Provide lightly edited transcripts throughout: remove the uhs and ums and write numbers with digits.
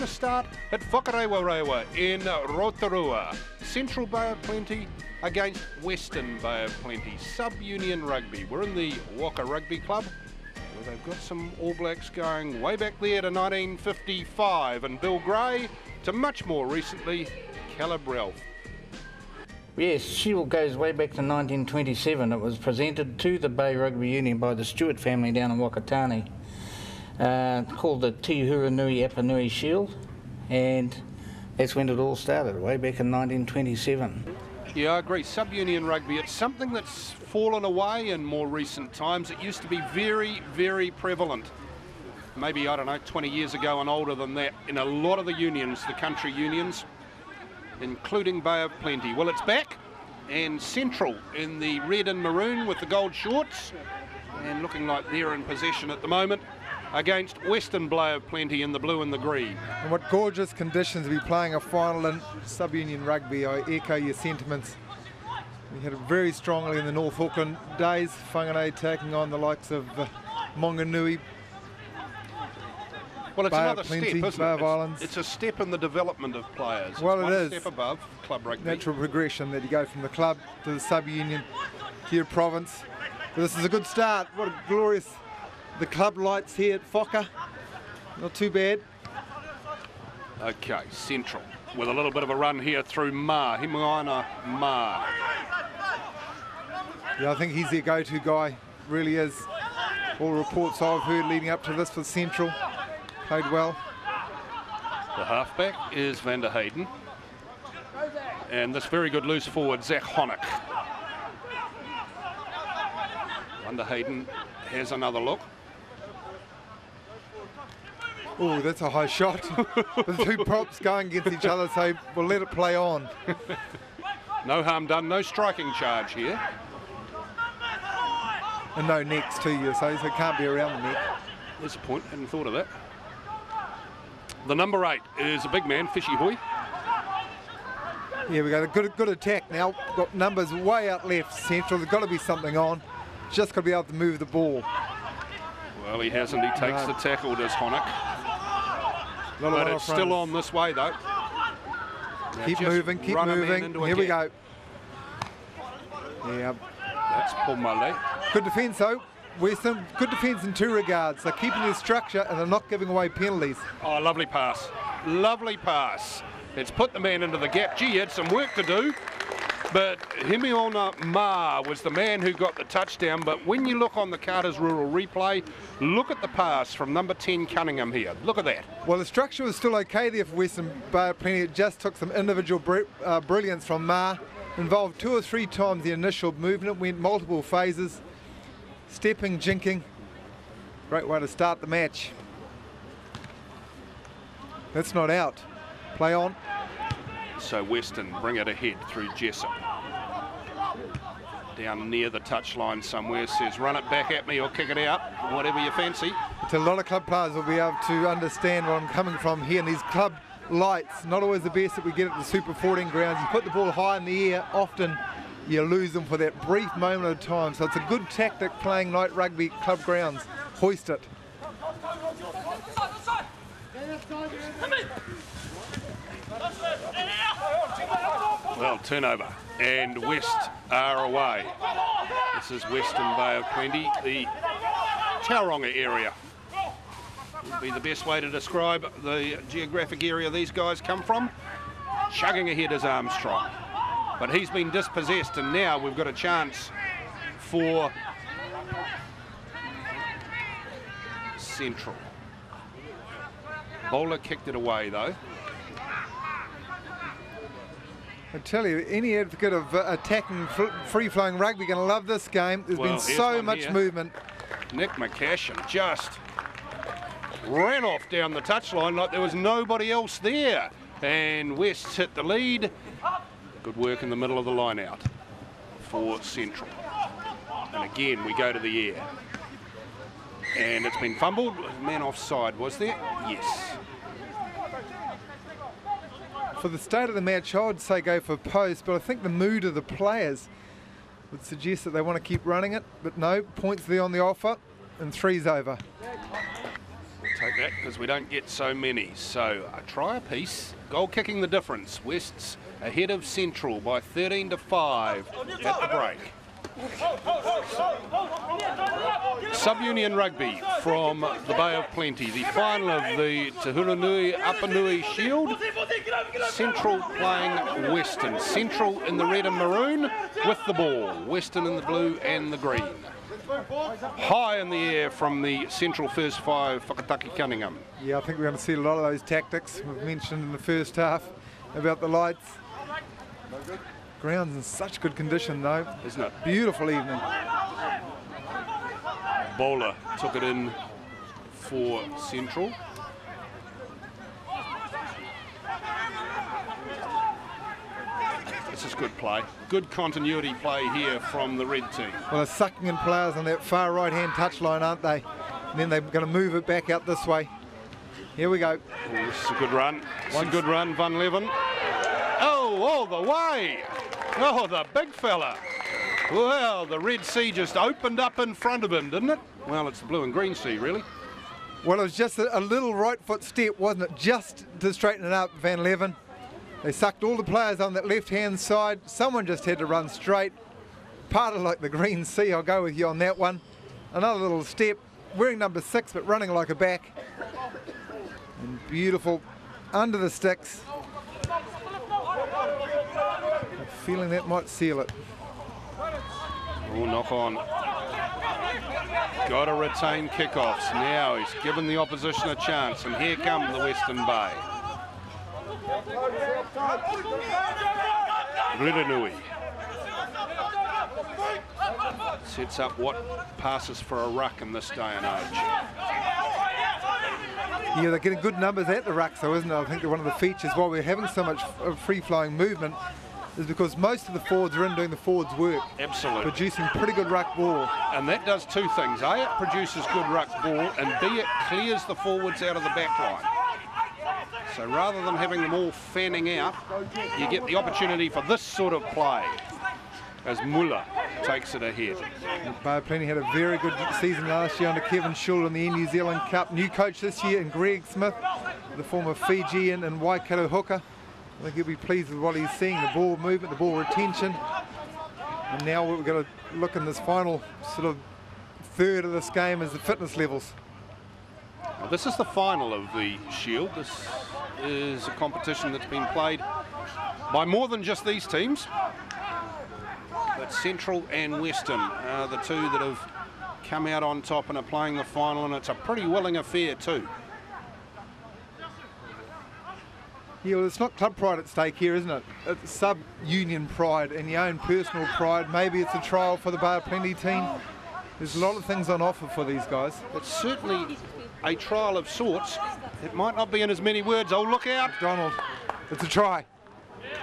to start at Whakarewarewa in Rotorua. Central Bay of Plenty against Western Bay of Plenty. Sub-Union Rugby. We're in the Waka Rugby Club, where they've got some All Blacks going way back there to 1955, and Bill Gray to much more recently, Caleb Ralph. Yes, Shield goes way back to 1927. It was presented to the Bay Rugby Union by the Stewart family down in Wakatani, called the Tihuranui Apanui Shield, and that's when it all started, way back in 1927. Yeah, I agree. Sub-Union Rugby, it's something that's fallen away in more recent times. It used to be very, very prevalent. Maybe, I don't know, 20 years ago and older than that, in a lot of the unions, the country unions, including Bay of Plenty. Well, it's back, and Central in the red and maroon with the gold shorts, and looking like they're in possession at the moment, against Western Bay of Plenty in the blue and the green. And what gorgeous conditions to be playing a final in Sub-Union Rugby. I echo your sentiments. We had it very strongly in the North Auckland days, Whanganei taking on the likes of Monganui. Well, it's Bay another of Plenty, step, isn't Bay it? of Islands. It's a step in the development of players. Well, it's it one is. step above club rugby. Natural progression that you go from the club to the sub-union to your province. But this is a good start. What a glorious, the club lights here at Whaka. Not too bad. Okay, Central with a little bit of a run here through Ma, Himuana Ma. Yeah, I think he's their go-to guy, really is. All reports I've heard leading up to this for Central. Played well. The halfback is Van der Hayden. And this very good loose forward, Zach Honeck. Van der Hayden has another look. Oh, that's a high shot. The two props going against each other, so we'll let it play on. No harm done, no striking charge here. And no necks too, you say, so it can't be around the neck. There's a point, hadn't thought of that. The number 8 is a big man, Fishy Hoy. Yeah, we got a good attack now. Got numbers way out left, Central. There's got to be something on. Just got to be able to move the ball. Well, he hasn't. He takes the tackle, does Honeck. But it's still on this way, though. Keep moving, keep moving. Here we go. Yeah. That's Pomale. Good defence, though. Western, good defence in two regards. They're keeping their structure and they're not giving away penalties. Oh, lovely pass. Lovely pass. It's put the man into the gap. Gee, he had some work to do. But Himiona Ma was the man who got the touchdown. But when you look on the Carter's Rural replay, look at the pass from number 10 Cunningham here. Look at that. Well, the structure was still okay there for Western Bay of Plenty. It just took some individual brilliance from Ma. Involved 2 or 3 times the initial movement. Went multiple phases. Stepping, jinking. Great way to start the match. That's not out. Play on. So Western bring it ahead through Jessup. Down near the touchline somewhere, says run it back at me or kick it out, whatever you fancy. It's a lot of club players will be able to understand where I'm coming from here. And these club lights, not always the best that we get at the Super 14 grounds. You put the ball high in the air, often you lose them for that brief moment of time. So it's a good tactic playing night rugby club grounds. Hoist it. Well, turnover, and West are away. This is Western Bay of Plenty, the Tauranga area. Would be the best way to describe the geographic area these guys come from. Chugging ahead is Armstrong. But he's been dispossessed, and now we've got a chance for Central. Bowler kicked it away, though. I tell you, any advocate of attacking, free-flowing rugby going to love this game. There's been so much movement. Nick McCashin just ran off down the touchline like there was nobody else there. And West hit the lead. Good work in the middle of the line out for Central. And again, we go to the air. And it's been fumbled. Man offside, was there? Yes. For the start of the match, I would say go for post, but I think the mood of the players would suggest that they want to keep running it. But no, points there on the offer, and 3's over. Take that because we don't get so many. So a try apiece. Goal kicking the difference. Wests ahead of Central by 13-5 at the break. Sub-Union Rugby from the Bay of Plenty. The final of the Te Huranui Apanui Shield. Central playing Western. Central in the red and maroon with the ball. Western in the blue and the green. High in the air from the Central first five, Whakataki Cunningham. Yeah, I think we're going to see a lot of those tactics we've mentioned in the first half about the lights. Ground's in such good condition though. Isn't it? Beautiful evening. Bowler took it in for Central. This is good play. Good continuity play here from the red team. Well, they're sucking in players on that far right-hand touchline, aren't they? And then they're going to move it back out this way. Here we go. Oh, this is a good run. It's a good run, Van Leven. Oh, all the way. Oh, the big fella. Well, the Red Sea just opened up in front of him, didn't it? Well, it's the blue and green sea, really. Well, it was just a little right foot step, wasn't it? Just to straighten it up, Van Leven. They sucked all the players on that left-hand side. Someone just had to run straight. Part of like the green sea, I'll go with you on that one. Another little step, wearing number 6, but running like a back. And beautiful, under the sticks. I'm feeling that might seal it. Oh, knock on. Got to retain kickoffs. Now he's given the opposition a chance, and here come the Western Bay. Riranui sets up what passes for a ruck in this day and age. Yeah, they're getting good numbers at the ruck, though, isn't it? I think one of the features why we're having so much free-flowing movement is because most of the forwards are in doing the forwards' work. Absolutely. Producing pretty good ruck ball. And that does two things. A, it produces good ruck ball, and B, it clears the forwards out of the back line. So rather than having them all fanning out, you get the opportunity for this sort of play as Muller takes it ahead. Bay of Plenty had a very good season last year under Kevin Schull in the New Zealand Cup. New coach this year in Greg Smith, the former Fijian and Waikato hooker. I think he'll be pleased with what he's seeing, the ball movement, the ball retention. And now we're going to look in this final sort of third of this game is the fitness levels. Well, this is the final of the Shield. This is a competition that's been played by more than just these teams. But Central and Western are the two that have come out on top and are playing the final, and it's a pretty willing affair too. Yeah, well, it's not club pride at stake here, isn't it? It's sub-union pride and your own personal pride. Maybe it's a trial for the Bay of Plenty team. There's a lot of things on offer for these guys. It's certainly a trial of sorts. It might not be in as many words. Oh, look out. Donald, it's a try.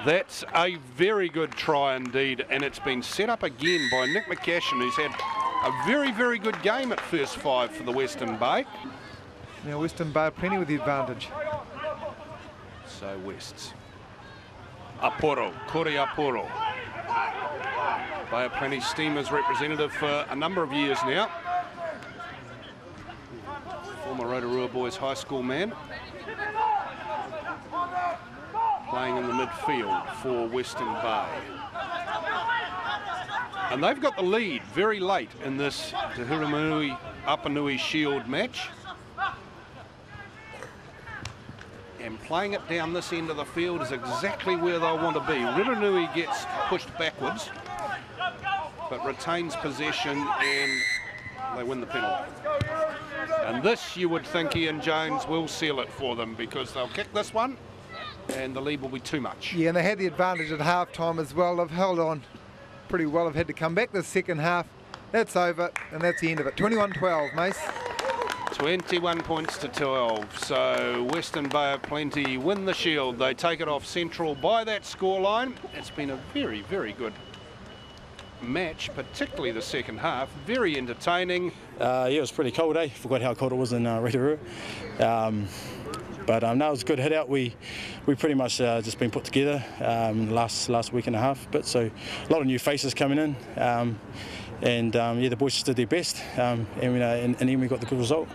That's a very good try indeed, and it's been set up again by Nick McCashin, who's had a very, very good game at first five for the Western Bay. Now Western Bay of Plenty with the advantage. So Wests. Apuro, Kore Apuro. Bay of Plenty Steamers representative for a number of years now. Former Rotorua Boys High School man. Playing in the midfield for Western Bay. And they've got the lead very late in this Te Huranui Apanui Shield match. And playing it down this end of the field is exactly where they'll want to be. Riranui gets pushed backwards, but retains possession, and they win the penalty. And this, you would think Ian Jones will seal it for them, because they'll kick this one and the lead will be too much. Yeah, and they had the advantage at half-time as well. They've held on pretty well. They've had to come back the second half. That's over, and that's the end of it. 21-12, Mace. 21 points to 12. So Western Bay of Plenty win the Shield. They take it off Central by that scoreline. It's been a very, very good match, particularly the second half. Very entertaining. Yeah, it was pretty cold, eh? Forgot how cold it was in Rotorua. But no, it was a good hit out. We pretty much just been put together last week and a half. But so a lot of new faces coming in, and yeah, the boys just did their best, and then we got the good result.